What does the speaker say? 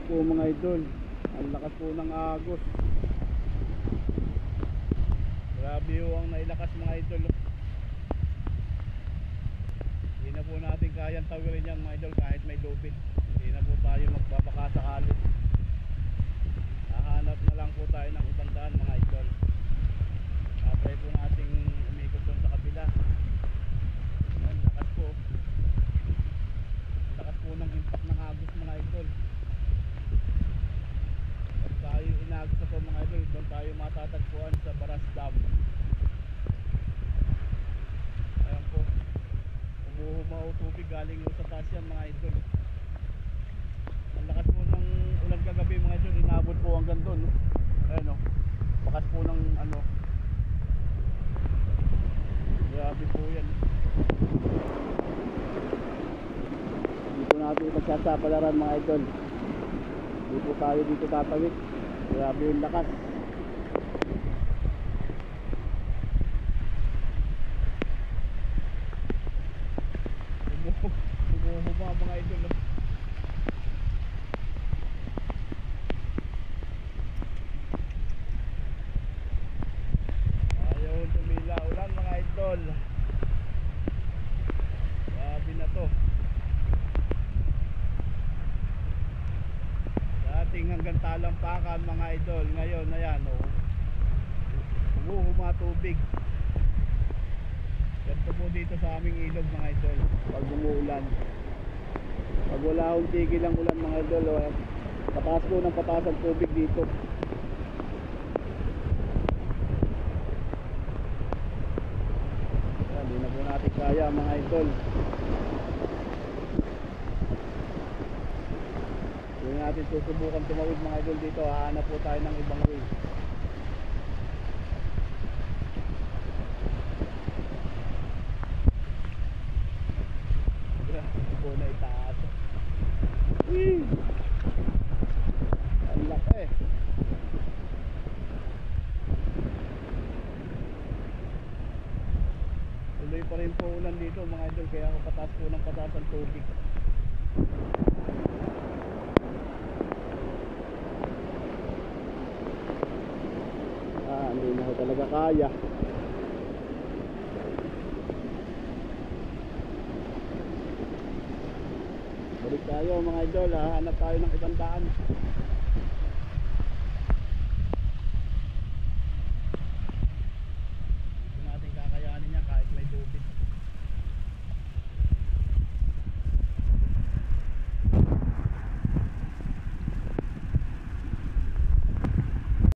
po mga idol, ang lakas po ng agos. Grabe ho ang nailakas mga idol. Hindi na po natin kayang tawirin yan mga idol kahit may lubid. Hindi na po tayo magbabaka sakali. Hahanap na lang po tayo ng ibang daan mga idol. Try po nating umikot doon sa kabila. Yan, lakas po. Lakas po ng impact ng agos mga idol. Pag tayo inagos ako mga idol, doon tayo matatagpuan sa Baras Dam. Ayan po, umuhumaw tubig galing sa taas yan mga idol. Ang lakas po ng ulan kagabi mga idol, inabot po hanggang doon. Ayan o, bakas po ng ano, grabe po yan. Dito natin pagsasapalaran mga idol. Dito tayo dito tatawid. Grabe yung lakas. Umuhuba mga idol. Ayaw tumila ulan mga idol. Grabe na to. Dating hanggang talampakan mga idol. Ngayon na yan umuhuma tubig. Ganito po dito sa aming ilog mga idol pag umuulan. Pag wala akong tigil ang ulan mga idol, pataas po ng pataas ang tubig dito. Hindi na po natin kaya mga idol. Hindi natin susubukan tumawid mga idol dito. Hahanap po tayo ng ibang way. Grabe po na itaas. Ang laki. Tuloy pa rin po ulan dito mga idol, kaya ako pataas po ng pataas ang tubig. Hindi na ko talaga kaya. Balik tayo mga idol, hanap tayo ng ibang daan.